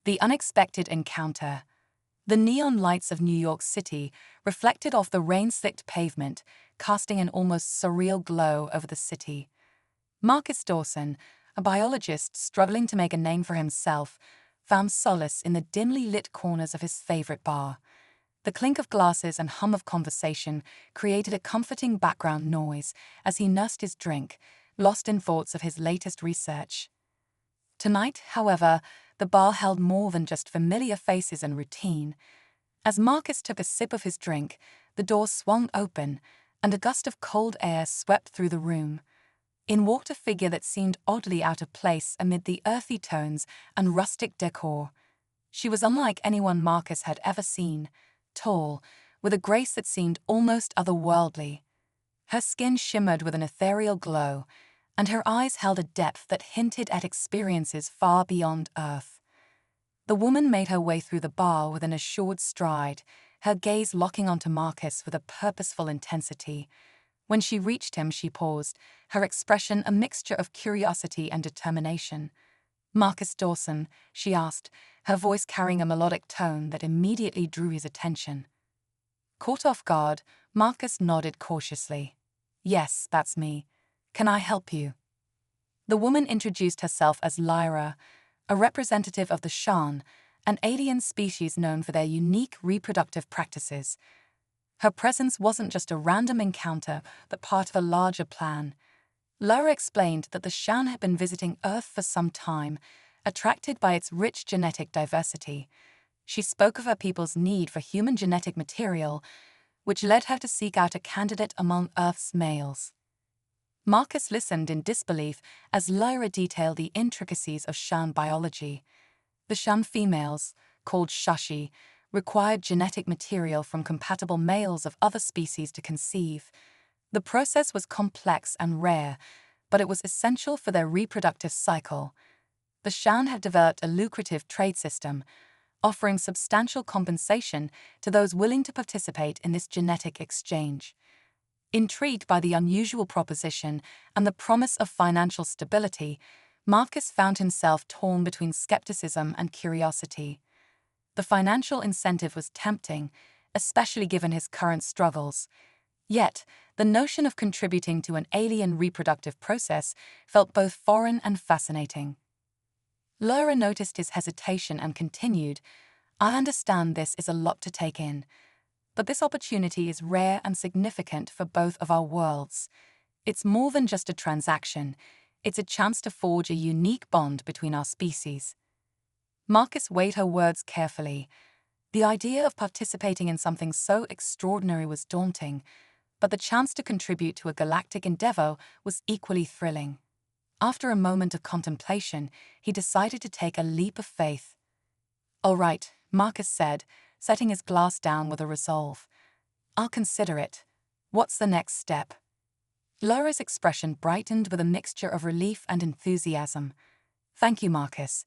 The unexpected encounter. The neon lights of New York City reflected off the rain-slicked pavement, casting an almost surreal glow over the city. Marcus Dawson, a biologist struggling to make a name for himself, found solace in the dimly lit corners of his favorite bar. The clink of glasses and hum of conversation created a comforting background noise as he nursed his drink, lost in thoughts of his latest research. Tonight, however, the bar held more than just familiar faces and routine. As Marcus took a sip of his drink, the door swung open, and a gust of cold air swept through the room. In walked a figure that seemed oddly out of place amid the earthy tones and rustic decor. She was unlike anyone Marcus had ever seen, tall, with a grace that seemed almost otherworldly. Her skin shimmered with an ethereal glow, and her eyes held a depth that hinted at experiences far beyond Earth. The woman made her way through the bar with an assured stride, her gaze locking onto Marcus with a purposeful intensity. When she reached him, she paused, her expression a mixture of curiosity and determination. "Marcus Dawson," she asked, her voice carrying a melodic tone that immediately drew his attention. Caught off guard, Marcus nodded cautiously. "Yes, that's me. Can I help you?" The woman introduced herself as Lyra, a representative of the Shan, an alien species known for their unique reproductive practices. Her presence wasn't just a random encounter, but part of a larger plan. Lyra explained that the Shan had been visiting Earth for some time, attracted by its rich genetic diversity. She spoke of her people's need for human genetic material, which led her to seek out a candidate among Earth's males. Marcus listened in disbelief as Lyra detailed the intricacies of Shan biology. The Shan females, called Shashi, required genetic material from compatible males of other species to conceive. The process was complex and rare, but it was essential for their reproductive cycle. The Shan had developed a lucrative trade system, offering substantial compensation to those willing to participate in this genetic exchange. Intrigued by the unusual proposition and the promise of financial stability, Marcus found himself torn between skepticism and curiosity. The financial incentive was tempting, especially given his current struggles. Yet, the notion of contributing to an alien reproductive process felt both foreign and fascinating. Lyra noticed his hesitation and continued, "I understand this is a lot to take in, but this opportunity is rare and significant for both of our worlds. It's more than just a transaction, it's a chance to forge a unique bond between our species." Marcus weighed her words carefully. The idea of participating in something so extraordinary was daunting, but the chance to contribute to a galactic endeavor was equally thrilling. After a moment of contemplation, he decided to take a leap of faith. "All right," Marcus said, setting his glass down with a resolve. "I'll consider it. What's the next step?" Lyra's expression brightened with a mixture of relief and enthusiasm. "Thank you, Marcus.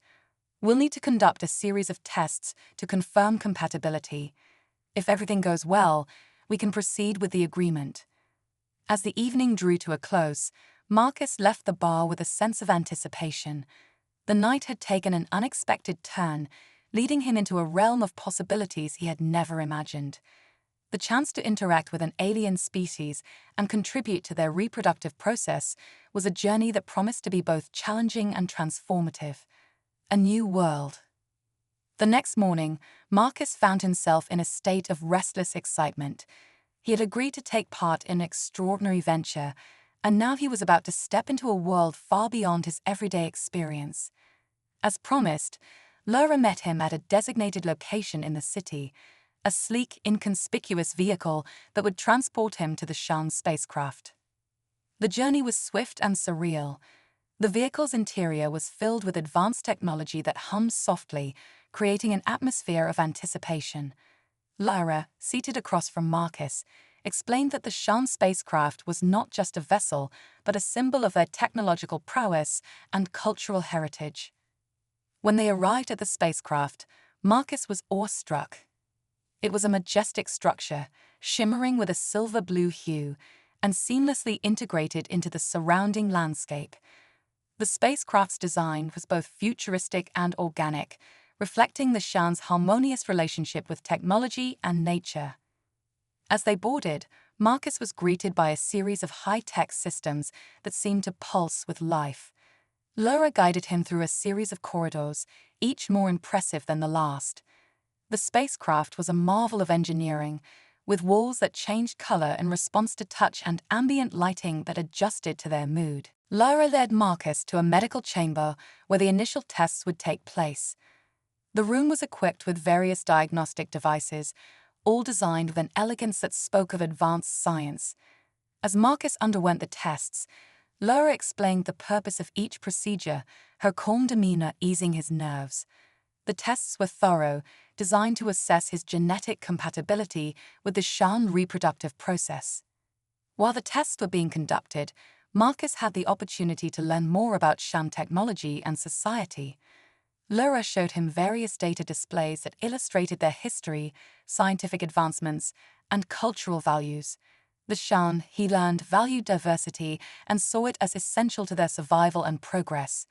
We'll need to conduct a series of tests to confirm compatibility. If everything goes well, we can proceed with the agreement." As the evening drew to a close, Marcus left the bar with a sense of anticipation. The night had taken an unexpected turn, leading him into a realm of possibilities he had never imagined. The chance to interact with an alien species and contribute to their reproductive process was a journey that promised to be both challenging and transformative. A new world. The next morning, Marcus found himself in a state of restless excitement. He had agreed to take part in an extraordinary venture, and now he was about to step into a world far beyond his everyday experience. As promised, Lyra met him at a designated location in the city, a sleek, inconspicuous vehicle that would transport him to the Shan spacecraft. The journey was swift and surreal. The vehicle's interior was filled with advanced technology that hummed softly, creating an atmosphere of anticipation. Lyra, seated across from Marcus, explained that the Shan spacecraft was not just a vessel, but a symbol of their technological prowess and cultural heritage. When they arrived at the spacecraft, Marcus was awestruck. It was a majestic structure, shimmering with a silver-blue hue, and seamlessly integrated into the surrounding landscape. The spacecraft's design was both futuristic and organic, reflecting the Shan's harmonious relationship with technology and nature. As they boarded, Marcus was greeted by a series of high-tech systems that seemed to pulse with life. Laura guided him through a series of corridors, each more impressive than the last. The spacecraft was a marvel of engineering, with walls that changed color in response to touch and ambient lighting that adjusted to their mood. Laura led Marcus to a medical chamber where the initial tests would take place. The room was equipped with various diagnostic devices, all designed with an elegance that spoke of advanced science. As Marcus underwent the tests, Laura explained the purpose of each procedure, her calm demeanor easing his nerves. The tests were thorough, designed to assess his genetic compatibility with the Shan reproductive process. While the tests were being conducted, Marcus had the opportunity to learn more about Shan technology and society. Laura showed him various data displays that illustrated their history, scientific advancements, and cultural values. The Shan, he learned, valued diversity and saw it as essential to their survival and progress.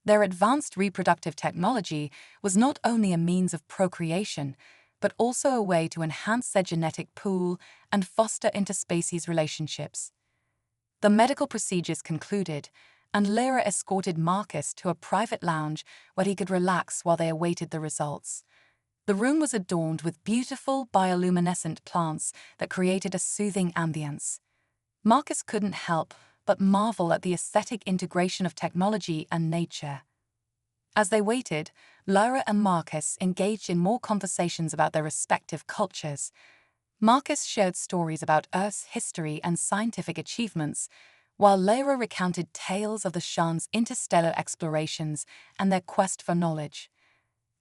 Their advanced reproductive technology was not only a means of procreation, but also a way to enhance their genetic pool and foster interspecies relationships. The medical procedures concluded, and Laura escorted Marcus to a private lounge where he could relax while they awaited the results. The room was adorned with beautiful bioluminescent plants that created a soothing ambience. Marcus couldn't help but marvel at the aesthetic integration of technology and nature. As they waited, Laura and Marcus engaged in more conversations about their respective cultures. Marcus shared stories about Earth's history and scientific achievements, while Laura recounted tales of the Shan's interstellar explorations and their quest for knowledge.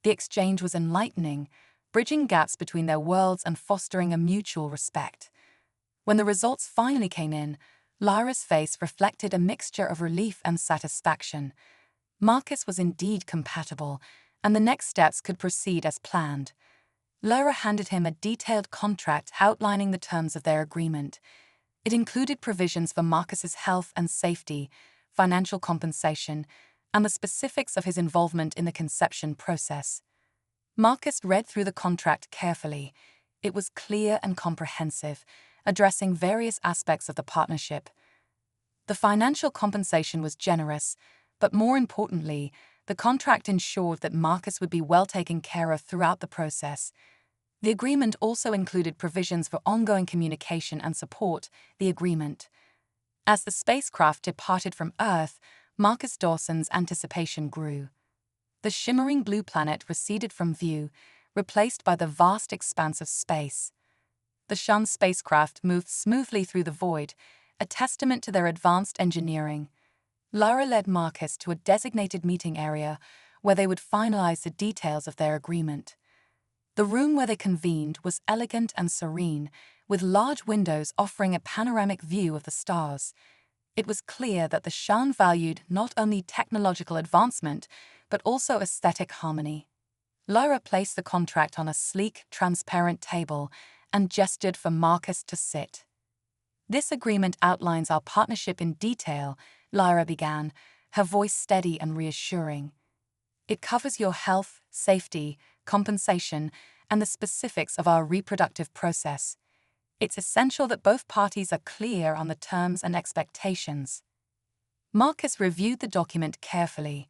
The exchange was enlightening, bridging gaps between their worlds and fostering a mutual respect. When the results finally came in, Laura's face reflected a mixture of relief and satisfaction. Marcus was indeed compatible, and the next steps could proceed as planned. Laura handed him a detailed contract outlining the terms of their agreement. It included provisions for Marcus's health and safety, financial compensation, and the specifics of his involvement in the conception process. Marcus read through the contract carefully. It was clear and comprehensive, addressing various aspects of the partnership. The financial compensation was generous, but more importantly, the contract ensured that Marcus would be well taken care of throughout the process. The agreement also included provisions for ongoing communication and support. The agreement. As the spacecraft departed from Earth, Marcus Dawson's anticipation grew. The shimmering blue planet receded from view, replaced by the vast expanse of space. The Shan spacecraft moved smoothly through the void, a testament to their advanced engineering. Laura led Marcus to a designated meeting area where they would finalize the details of their agreement. The room where they convened was elegant and serene, with large windows offering a panoramic view of the stars. It was clear that the Shan valued not only technological advancement, but also aesthetic harmony. Laura placed the contract on a sleek, transparent table and gestured for Marcus to sit. "This agreement outlines our partnership in detail," Laura began, her voice steady and reassuring. "It covers your health, safety, compensation, and the specifics of our reproductive process. It's essential that both parties are clear on the terms and expectations." Marcus reviewed the document carefully.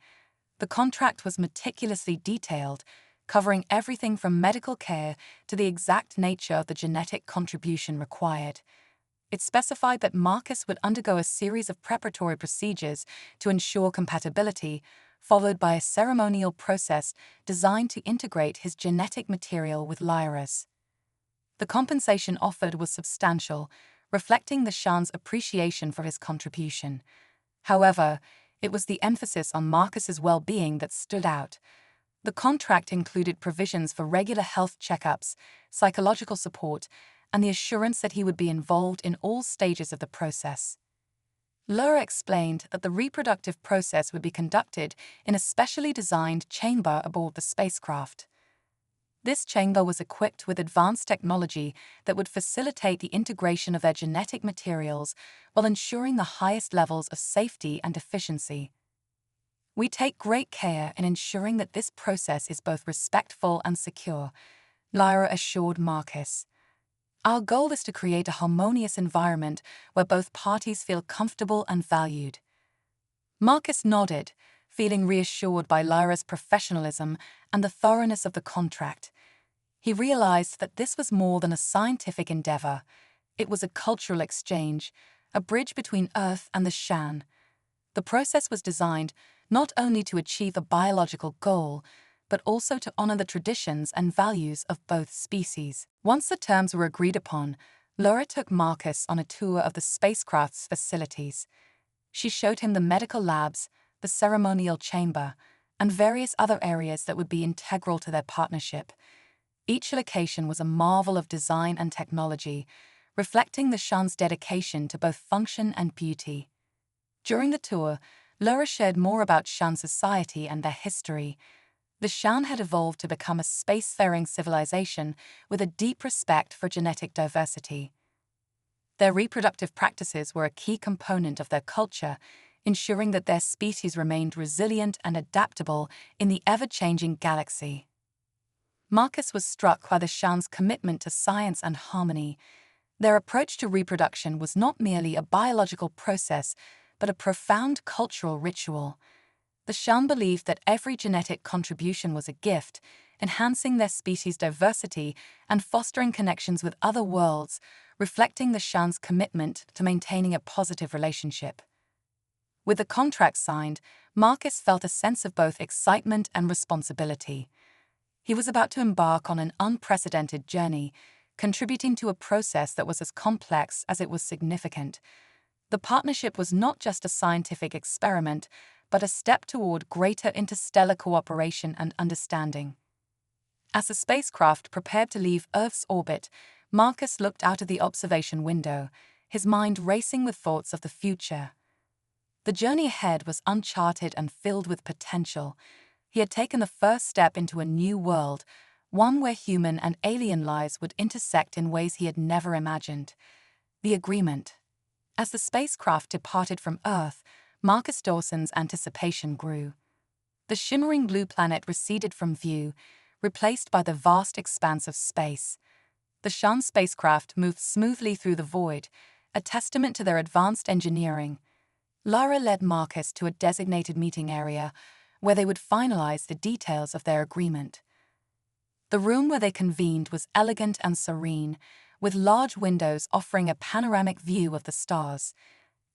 The contract was meticulously detailed, covering everything from medical care to the exact nature of the genetic contribution required. It specified that Marcus would undergo a series of preparatory procedures to ensure compatibility, followed by a ceremonial process designed to integrate his genetic material with Lyra's. The compensation offered was substantial, reflecting the Shan's appreciation for his contribution. However, it was the emphasis on Marcus's well-being that stood out. The contract included provisions for regular health checkups, psychological support, and the assurance that he would be involved in all stages of the process. Laura explained that the reproductive process would be conducted in a specially designed chamber aboard the spacecraft. This chamber was equipped with advanced technology that would facilitate the integration of their genetic materials while ensuring the highest levels of safety and efficiency. We take great care in ensuring that this process is both respectful and secure, Lyra assured Marcus. Our goal is to create a harmonious environment where both parties feel comfortable and valued. Marcus nodded, feeling reassured by Lyra's professionalism and the thoroughness of the contract. He realized that this was more than a scientific endeavor. It was a cultural exchange, a bridge between Earth and the Shan. The process was designed not only to achieve a biological goal, but also to honor the traditions and values of both species. Once the terms were agreed upon, Lyra took Marcus on a tour of the spacecraft's facilities. She showed him the medical labs, the ceremonial chamber, and various other areas that would be integral to their partnership. Each location was a marvel of design and technology, reflecting the Shan's dedication to both function and beauty. During the tour, Lyra shared more about Shan society and their history. The Shan had evolved to become a spacefaring civilization with a deep respect for genetic diversity. Their reproductive practices were a key component of their culture, ensuring that their species remained resilient and adaptable in the ever-changing galaxy. Marcus was struck by the Shan's commitment to science and harmony. Their approach to reproduction was not merely a biological process, but a profound cultural ritual. The Shan believed that every genetic contribution was a gift, enhancing their species' diversity and fostering connections with other worlds, reflecting the Shan's commitment to maintaining a positive relationship. With the contract signed, Marcus felt a sense of both excitement and responsibility. He was about to embark on an unprecedented journey, contributing to a process that was as complex as it was significant. The partnership was not just a scientific experiment, but a step toward greater interstellar cooperation and understanding. As the spacecraft prepared to leave Earth's orbit, Marcus looked out of the observation window, his mind racing with thoughts of the future. The journey ahead was uncharted and filled with potential. He had taken the first step into a new world, one where human and alien lives would intersect in ways he had never imagined. The agreement. As the spacecraft departed from Earth, Marcus Dawson's anticipation grew. The shimmering blue planet receded from view, replaced by the vast expanse of space. The Shan spacecraft moved smoothly through the void, a testament to their advanced engineering. Lyra led Marcus to a designated meeting area, where they would finalize the details of their agreement. The room where they convened was elegant and serene, with large windows offering a panoramic view of the stars.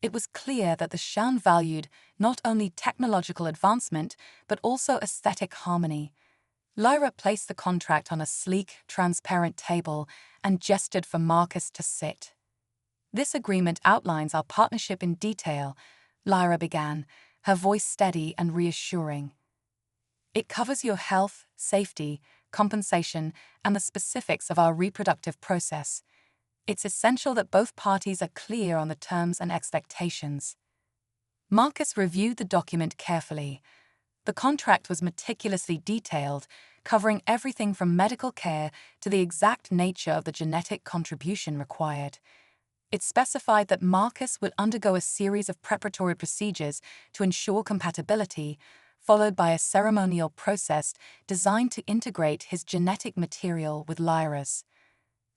It was clear that the Shan valued not only technological advancement, but also aesthetic harmony. Lyra placed the contract on a sleek, transparent table and gestured for Marcus to sit. "This agreement outlines our partnership in detail," Lyra began, her voice steady and reassuring. "It covers your health, safety, compensation, and the specifics of our reproductive process. It's essential that both parties are clear on the terms and expectations." Marcus reviewed the document carefully. The contract was meticulously detailed, covering everything from medical care to the exact nature of the genetic contribution required. It specified that Marcus would undergo a series of preparatory procedures to ensure compatibility, followed by a ceremonial process designed to integrate his genetic material with Lyra's.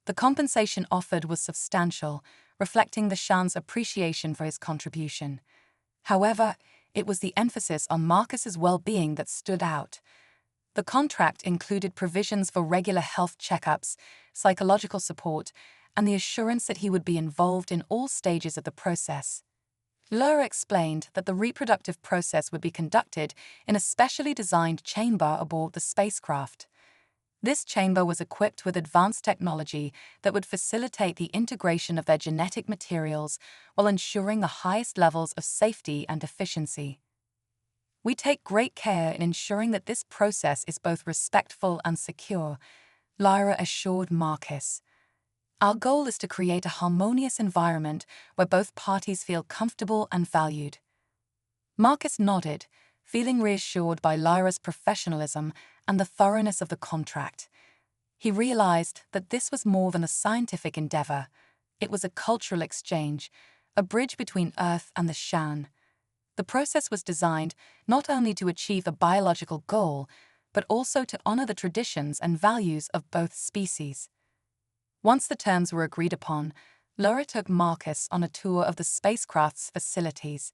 The compensation offered was substantial, reflecting the Shan's appreciation for his contribution. However, it was the emphasis on Marcus's well-being that stood out. The contract included provisions for regular health checkups, psychological support, and the assurance that he would be involved in all stages of the process. Lyra explained that the reproductive process would be conducted in a specially designed chamber aboard the spacecraft. This chamber was equipped with advanced technology that would facilitate the integration of their genetic materials while ensuring the highest levels of safety and efficiency. "We take great care in ensuring that this process is both respectful and secure," Lyra assured Marcus. "Our goal is to create a harmonious environment where both parties feel comfortable and valued." Marcus nodded, feeling reassured by Lyra's professionalism and the thoroughness of the contract. He realized that this was more than a scientific endeavor. It was a cultural exchange, a bridge between Earth and the Shan. The process was designed not only to achieve a biological goal, but also to honor the traditions and values of both species. Once the terms were agreed upon, Laura took Marcus on a tour of the spacecraft's facilities.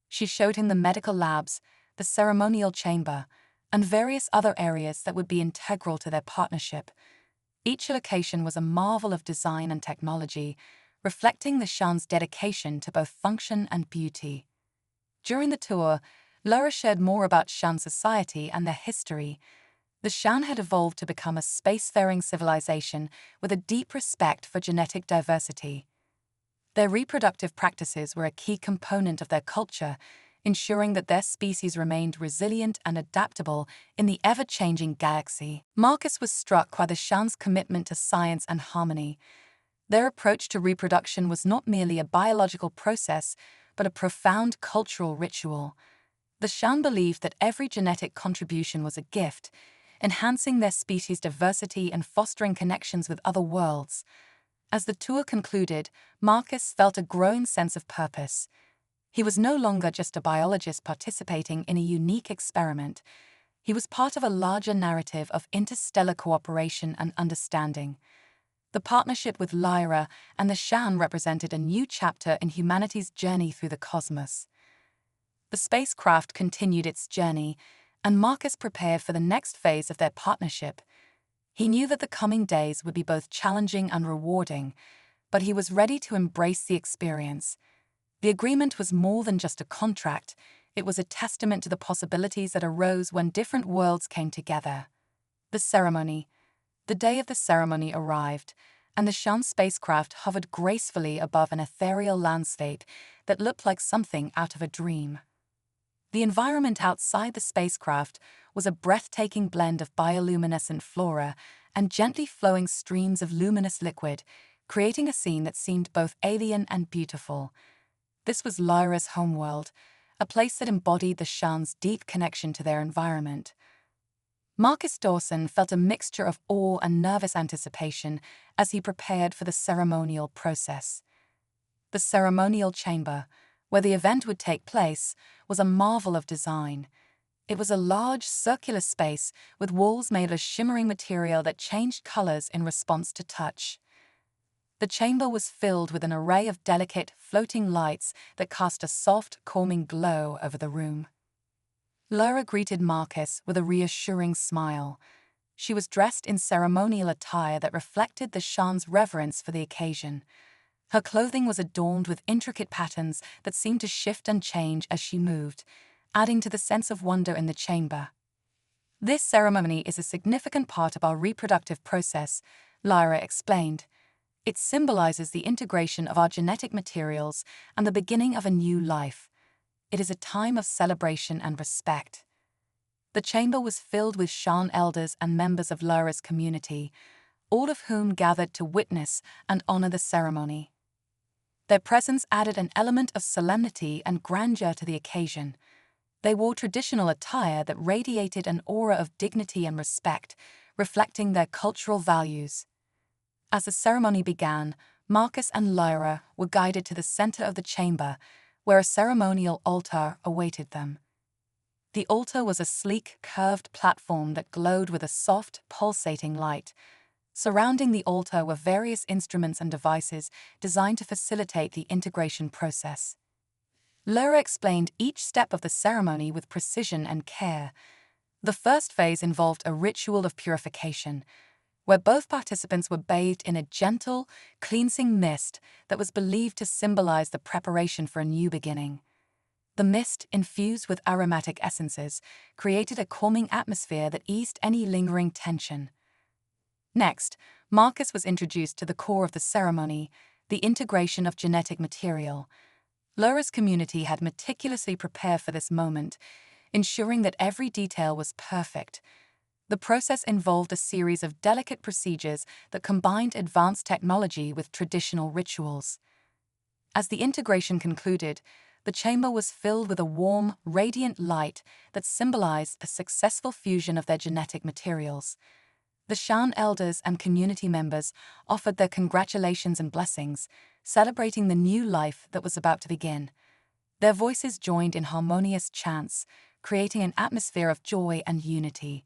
She showed him the medical labs, the ceremonial chamber, and various other areas that would be integral to their partnership. Each location was a marvel of design and technology, reflecting the Shan's dedication to both function and beauty. During the tour, Laura shared more about Shan society and their history. The Shan had evolved to become a spacefaring civilization with a deep respect for genetic diversity. Their reproductive practices were a key component of their culture, ensuring that their species remained resilient and adaptable in the ever-changing galaxy. Marcus was struck by the Shan's commitment to science and harmony. Their approach to reproduction was not merely a biological process, but a profound cultural ritual. The Shan believed that every genetic contribution was a gift, enhancing their species' diversity and fostering connections with other worlds. As the tour concluded, Marcus felt a growing sense of purpose. He was no longer just a biologist participating in a unique experiment. He was part of a larger narrative of interstellar cooperation and understanding. The partnership with Lyra and the Shan represented a new chapter in humanity's journey through the cosmos. The spacecraft continued its journey, and Marcus prepared for the next phase of their partnership. He knew that the coming days would be both challenging and rewarding, but he was ready to embrace the experience. The agreement was more than just a contract, it was a testament to the possibilities that arose when different worlds came together. The ceremony. The day of the ceremony arrived, and the Shan spacecraft hovered gracefully above an ethereal landscape that looked like something out of a dream. The environment outside the spacecraft was a breathtaking blend of bioluminescent flora and gently flowing streams of luminous liquid, creating a scene that seemed both alien and beautiful. This was Lyra's homeworld, a place that embodied the Shan's deep connection to their environment. Marcus Dawson felt a mixture of awe and nervous anticipation as he prepared for the ceremonial process. The ceremonial chamber, where the event would take place, was a marvel of design. It was a large, circular space with walls made of shimmering material that changed colors in response to touch. The chamber was filled with an array of delicate, floating lights that cast a soft, calming glow over the room. Laura greeted Marcus with a reassuring smile. She was dressed in ceremonial attire that reflected the Shan's reverence for the occasion. Her clothing was adorned with intricate patterns that seemed to shift and change as she moved, adding to the sense of wonder in the chamber. "This ceremony is a significant part of our reproductive process," Lyra explained. "It symbolizes the integration of our genetic materials and the beginning of a new life. It is a time of celebration and respect." The chamber was filled with Shan elders and members of Lyra's community, all of whom gathered to witness and honor the ceremony. Their presence added an element of solemnity and grandeur to the occasion. They wore traditional attire that radiated an aura of dignity and respect, reflecting their cultural values. As the ceremony began, Marcus and Lyra were guided to the center of the chamber, where a ceremonial altar awaited them. The altar was a sleek, curved platform that glowed with a soft, pulsating light. Surrounding the altar were various instruments and devices designed to facilitate the integration process. Laura explained each step of the ceremony with precision and care. The first phase involved a ritual of purification, where both participants were bathed in a gentle, cleansing mist that was believed to symbolize the preparation for a new beginning. The mist, infused with aromatic essences, created a calming atmosphere that eased any lingering tension. Next, Marcus was introduced to the core of the ceremony, the integration of genetic material. Laura's community had meticulously prepared for this moment, ensuring that every detail was perfect. The process involved a series of delicate procedures that combined advanced technology with traditional rituals. As the integration concluded, the chamber was filled with a warm, radiant light that symbolized a successful fusion of their genetic materials. The Shan elders and community members offered their congratulations and blessings, celebrating the new life that was about to begin. Their voices joined in harmonious chants, creating an atmosphere of joy and unity.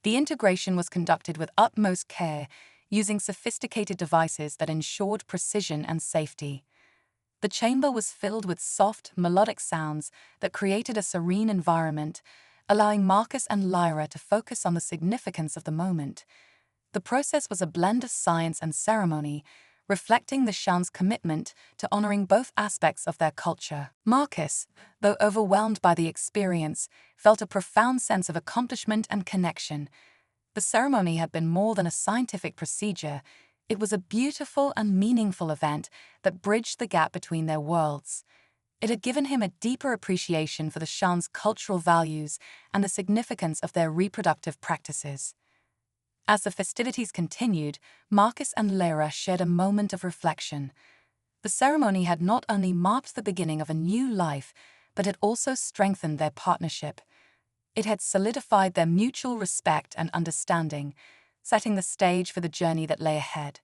The integration was conducted with utmost care, using sophisticated devices that ensured precision and safety. The chamber was filled with soft, melodic sounds that created a serene environment, allowing Marcus and Lyra to focus on the significance of the moment. The process was a blend of science and ceremony, reflecting the Shan's commitment to honoring both aspects of their culture. Marcus, though overwhelmed by the experience, felt a profound sense of accomplishment and connection. The ceremony had been more than a scientific procedure. It was a beautiful and meaningful event that bridged the gap between their worlds. It had given him a deeper appreciation for the Shan's cultural values and the significance of their reproductive practices. As the festivities continued, Marcus and Lyra shared a moment of reflection. The ceremony had not only marked the beginning of a new life, but had also strengthened their partnership. It had solidified their mutual respect and understanding, setting the stage for the journey that lay ahead.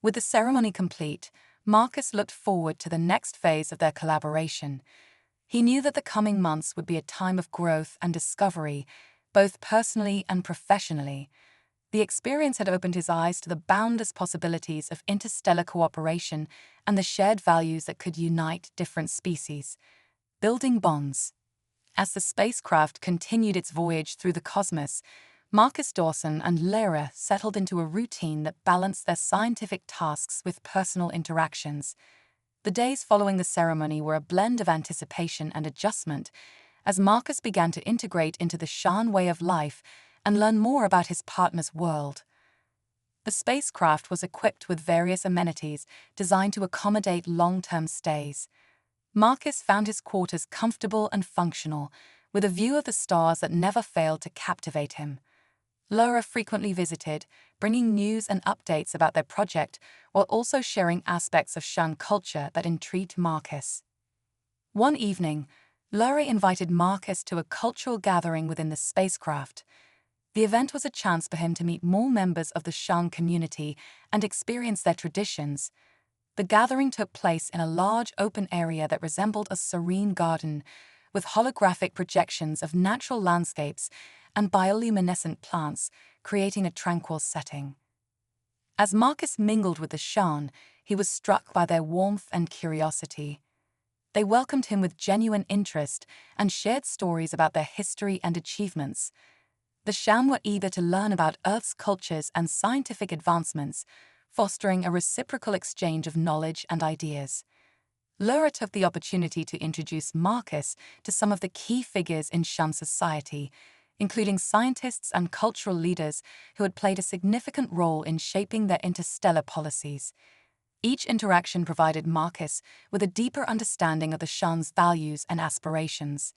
With the ceremony complete, Marcus looked forward to the next phase of their collaboration. He knew that the coming months would be a time of growth and discovery, both personally and professionally. The experience had opened his eyes to the boundless possibilities of interstellar cooperation and the shared values that could unite different species. Building bonds. As the spacecraft continued its voyage through the cosmos, Marcus Dawson and Lyra settled into a routine that balanced their scientific tasks with personal interactions. The days following the ceremony were a blend of anticipation and adjustment, as Marcus began to integrate into the Shan way of life and learn more about his partner's world. The spacecraft was equipped with various amenities designed to accommodate long-term stays. Marcus found his quarters comfortable and functional, with a view of the stars that never failed to captivate him. Lyra frequently visited, bringing news and updates about their project while also sharing aspects of Shan culture that intrigued Marcus. One evening, Lyra invited Marcus to a cultural gathering within the spacecraft. The event was a chance for him to meet more members of the Shan community and experience their traditions. The gathering took place in a large open area that resembled a serene garden, with holographic projections of natural landscapes and bioluminescent plants, creating a tranquil setting. As Marcus mingled with the Shan, he was struck by their warmth and curiosity. They welcomed him with genuine interest and shared stories about their history and achievements. The Shan were eager to learn about Earth's cultures and scientific advancements, fostering a reciprocal exchange of knowledge and ideas. Lyra took the opportunity to introduce Marcus to some of the key figures in Shan society, including scientists and cultural leaders who had played a significant role in shaping their interstellar policies. Each interaction provided Marcus with a deeper understanding of the Shan's values and aspirations.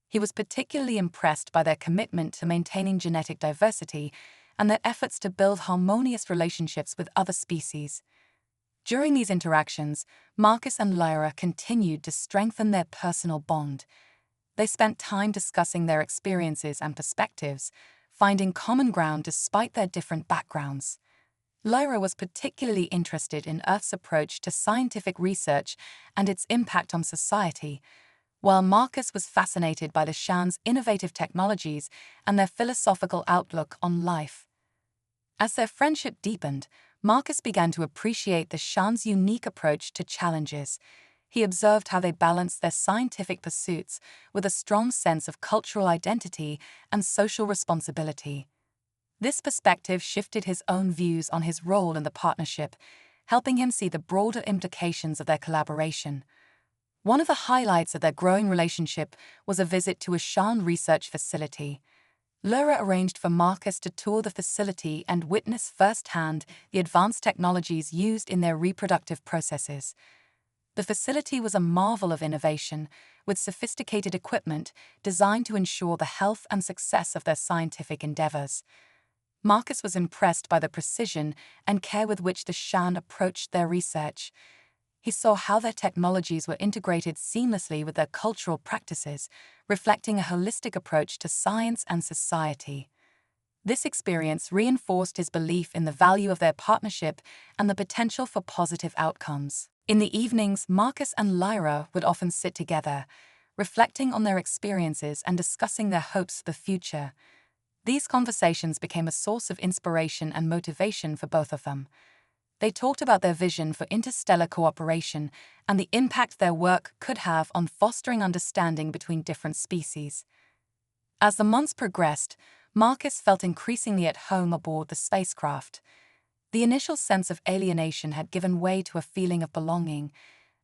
He was particularly impressed by their commitment to maintaining genetic diversity and their efforts to build harmonious relationships with other species. During these interactions, Marcus and Lyra continued to strengthen their personal bond. They spent time discussing their experiences and perspectives, finding common ground despite their different backgrounds. Lyra was particularly interested in Earth's approach to scientific research and its impact on society, while Marcus was fascinated by the Shan's innovative technologies and their philosophical outlook on life. As their friendship deepened, Marcus began to appreciate the Shan's unique approach to challenges. He observed how they balanced their scientific pursuits with a strong sense of cultural identity and social responsibility. This perspective shifted his own views on his role in the partnership, helping him see the broader implications of their collaboration. One of the highlights of their growing relationship was a visit to a Shan research facility. Lyra arranged for Marcus to tour the facility and witness firsthand the advanced technologies used in their reproductive processes. The facility was a marvel of innovation, with sophisticated equipment designed to ensure the health and success of their scientific endeavors. Marcus was impressed by the precision and care with which the Shan approached their research. He saw how their technologies were integrated seamlessly with their cultural practices, reflecting a holistic approach to science and society. This experience reinforced his belief in the value of their partnership and the potential for positive outcomes. In the evenings, Marcus and Lyra would often sit together, reflecting on their experiences and discussing their hopes for the future. These conversations became a source of inspiration and motivation for both of them. They talked about their vision for interstellar cooperation and the impact their work could have on fostering understanding between different species. As the months progressed, Marcus felt increasingly at home aboard the spacecraft. The initial sense of alienation had given way to a feeling of belonging,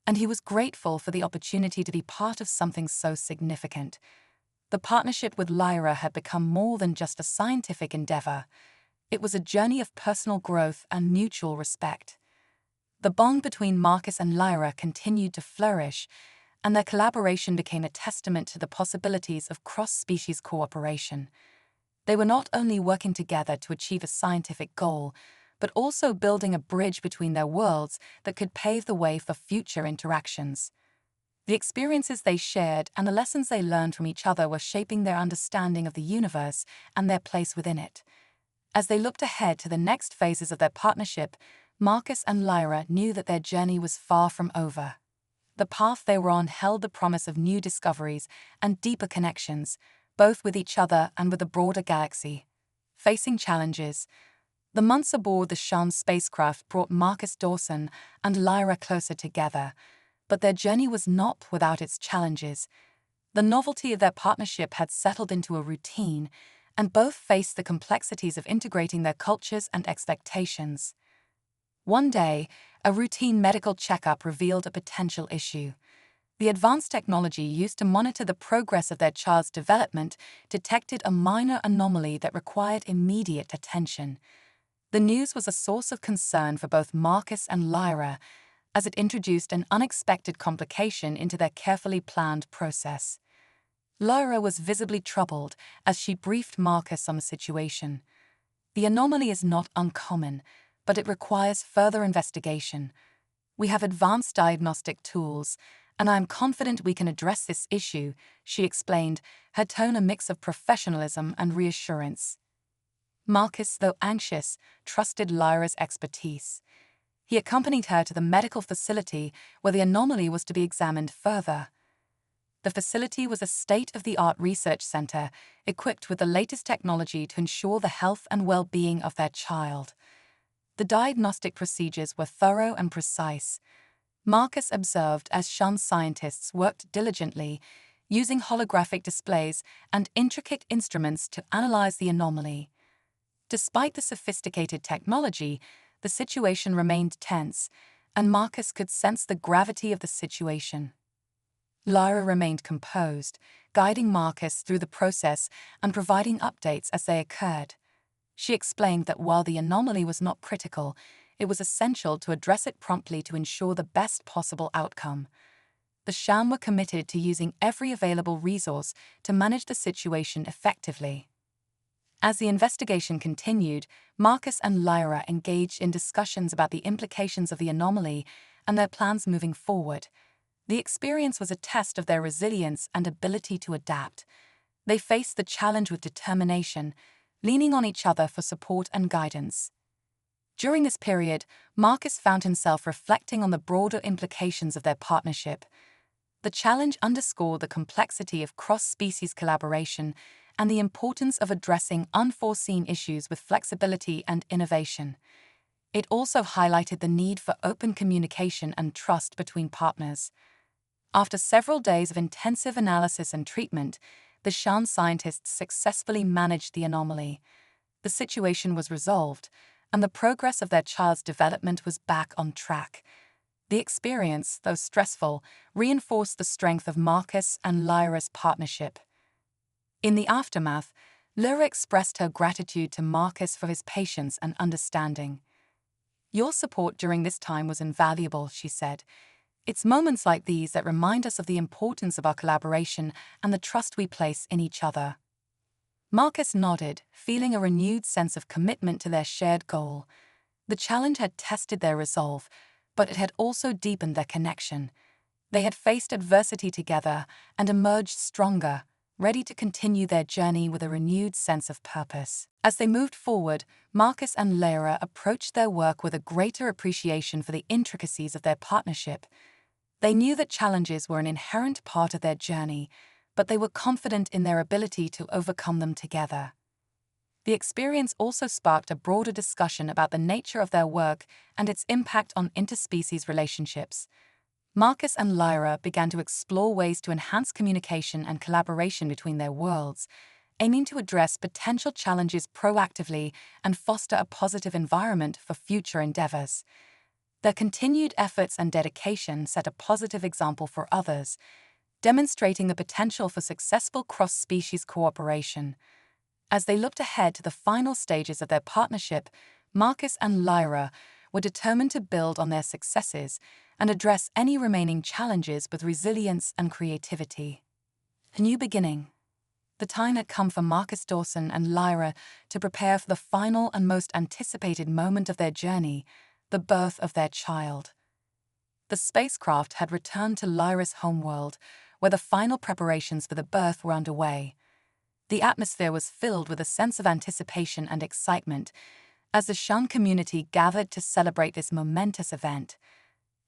and he was grateful for the opportunity to be part of something so significant. The partnership with Lyra had become more than just a scientific endeavor. It was a journey of personal growth and mutual respect. The bond between Marcus and Lyra continued to flourish, and their collaboration became a testament to the possibilities of cross-species cooperation. They were not only working together to achieve a scientific goal, but also building a bridge between their worlds that could pave the way for future interactions. The experiences they shared and the lessons they learned from each other were shaping their understanding of the universe and their place within it. As they looked ahead to the next phases of their partnership, Marcus and Lyra knew that their journey was far from over. The path they were on held the promise of new discoveries and deeper connections, both with each other and with the broader galaxy. Facing challenges, the months aboard the Sean spacecraft brought Marcus Dawson and Lyra closer together, but their journey was not without its challenges. The novelty of their partnership had settled into a routine, and both faced the complexities of integrating their cultures and expectations. One day, a routine medical checkup revealed a potential issue. The advanced technology used to monitor the progress of their child's development detected a minor anomaly that required immediate attention. The news was a source of concern for both Marcus and Lyra, as it introduced an unexpected complication into their carefully planned process. Lyra was visibly troubled as she briefed Marcus on the situation. "The anomaly is not uncommon, but it requires further investigation. We have advanced diagnostic tools, and I am confident we can address this issue," she explained, her tone a mix of professionalism and reassurance. Marcus, though anxious, trusted Lyra's expertise. He accompanied her to the medical facility where the anomaly was to be examined further. The facility was a state-of-the-art research center equipped with the latest technology to ensure the health and well-being of their child. The diagnostic procedures were thorough and precise. Marcus observed as Sean scientists worked diligently, using holographic displays and intricate instruments to analyze the anomaly. Despite the sophisticated technology, the situation remained tense, and Marcus could sense the gravity of the situation. Lyra remained composed, guiding Marcus through the process and providing updates as they occurred. She explained that while the anomaly was not critical, it was essential to address it promptly to ensure the best possible outcome. The Sham were committed to using every available resource to manage the situation effectively. As the investigation continued, Marcus and Lyra engaged in discussions about the implications of the anomaly and their plans moving forward. The experience was a test of their resilience and ability to adapt. They faced the challenge with determination, leaning on each other for support and guidance. During this period, Marcus found himself reflecting on the broader implications of their partnership. The challenge underscored the complexity of cross-species collaboration and the importance of addressing unforeseen issues with flexibility and innovation. It also highlighted the need for open communication and trust between partners. After several days of intensive analysis and treatment, the Shan scientists successfully managed the anomaly. The situation was resolved, and the progress of their child's development was back on track. The experience, though stressful, reinforced the strength of Marcus and Lyra's partnership. In the aftermath, Lyra expressed her gratitude to Marcus for his patience and understanding. "Your support during this time was invaluable," she said. "It's moments like these that remind us of the importance of our collaboration and the trust we place in each other." Marcus nodded, feeling a renewed sense of commitment to their shared goal. The challenge had tested their resolve, but it had also deepened their connection. They had faced adversity together and emerged stronger, ready to continue their journey with a renewed sense of purpose. As they moved forward, Marcus and Lyra approached their work with a greater appreciation for the intricacies of their partnership. They knew that challenges were an inherent part of their journey, but they were confident in their ability to overcome them together. The experience also sparked a broader discussion about the nature of their work and its impact on interspecies relationships. Marcus and Lyra began to explore ways to enhance communication and collaboration between their worlds, aiming to address potential challenges proactively and foster a positive environment for future endeavors. Their continued efforts and dedication set a positive example for others, demonstrating the potential for successful cross-species cooperation. As they looked ahead to the final stages of their partnership, Marcus and Lyra were determined to build on their successes and address any remaining challenges with resilience and creativity. A new beginning. The time had come for Marcus Dawson and Lyra to prepare for the final and most anticipated moment of their journey, the birth of their child. The spacecraft had returned to Lyra's homeworld, where the final preparations for the birth were underway. The atmosphere was filled with a sense of anticipation and excitement as the Shan community gathered to celebrate this momentous event.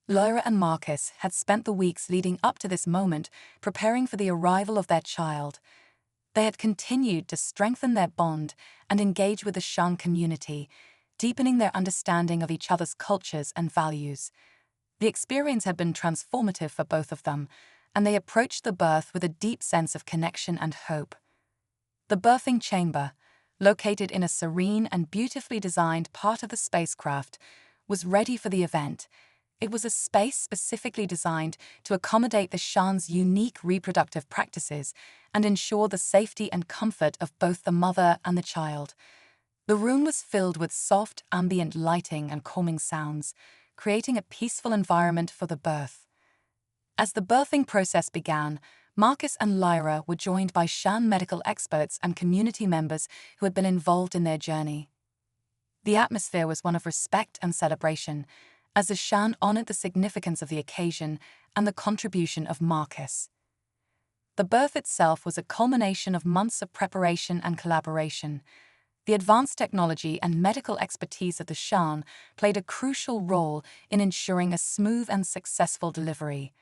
Lyra and Marcus had spent the weeks leading up to this moment preparing for the arrival of their child. They had continued to strengthen their bond and engage with the Shan community, deepening their understanding of each other's cultures and values. The experience had been transformative for both of them, and they approached the birth with a deep sense of connection and hope. The birthing chamber, located in a serene and beautifully designed part of the spacecraft, was ready for the event. It was a space specifically designed to accommodate the Shan's unique reproductive practices and ensure the safety and comfort of both the mother and the child. The room was filled with soft, ambient lighting and calming sounds, creating a peaceful environment for the birth. As the birthing process began, Marcus and Lyra were joined by Shan medical experts and community members who had been involved in their journey. The atmosphere was one of respect and celebration, as the Shan honored the significance of the occasion and the contribution of Marcus. The birth itself was a culmination of months of preparation and collaboration. The advanced technology and medical expertise of the Shan played a crucial role in ensuring a smooth and successful delivery.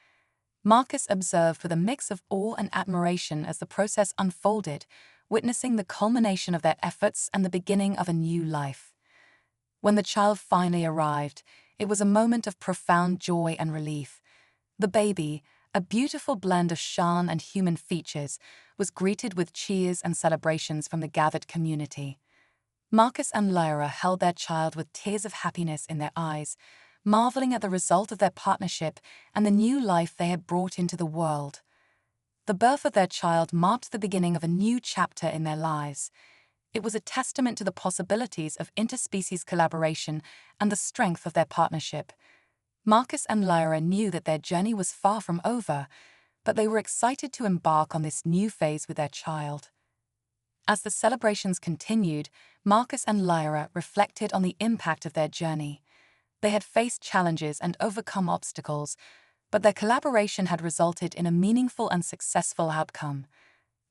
Marcus observed with a mix of awe and admiration as the process unfolded, witnessing the culmination of their efforts and the beginning of a new life. When the child finally arrived, it was a moment of profound joy and relief. The baby, a beautiful blend of Shan and human features, was greeted with cheers and celebrations from the gathered community. Marcus and Lyra held their child with tears of happiness in their eyes, marveling at the result of their partnership and the new life they had brought into the world. The birth of their child marked the beginning of a new chapter in their lives. It was a testament to the possibilities of interspecies collaboration and the strength of their partnership. Marcus and Lyra knew that their journey was far from over, but they were excited to embark on this new phase with their child. As the celebrations continued, Marcus and Lyra reflected on the impact of their journey. They had faced challenges and overcome obstacles, but their collaboration had resulted in a meaningful and successful outcome.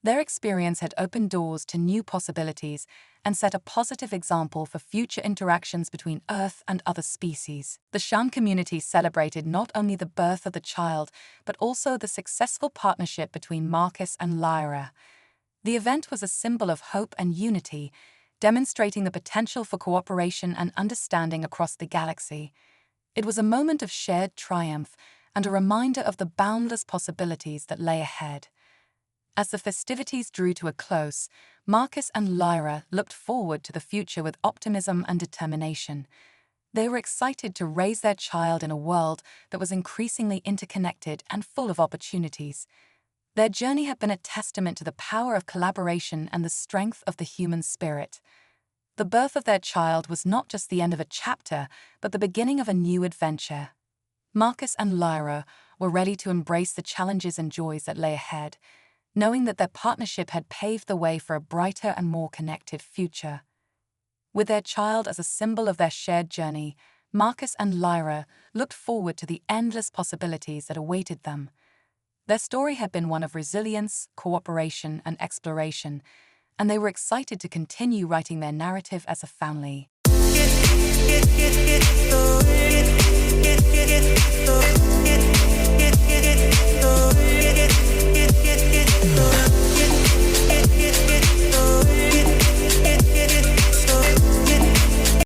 Their experience had opened doors to new possibilities and set a positive example for future interactions between Earth and other species. The Shan community celebrated not only the birth of the child, but also the successful partnership between Marcus and Lyra. The event was a symbol of hope and unity, demonstrating the potential for cooperation and understanding across the galaxy. It was a moment of shared triumph and a reminder of the boundless possibilities that lay ahead. As the festivities drew to a close, Marcus and Lyra looked forward to the future with optimism and determination. They were excited to raise their child in a world that was increasingly interconnected and full of opportunities. Their journey had been a testament to the power of collaboration and the strength of the human spirit. The birth of their child was not just the end of a chapter, but the beginning of a new adventure. Marcus and Lyra were ready to embrace the challenges and joys that lay ahead, knowing that their partnership had paved the way for a brighter and more connected future. With their child as a symbol of their shared journey, Marcus and Lyra looked forward to the endless possibilities that awaited them. Their story had been one of resilience, cooperation, and exploration, and they were excited to continue writing their narrative as a family. Get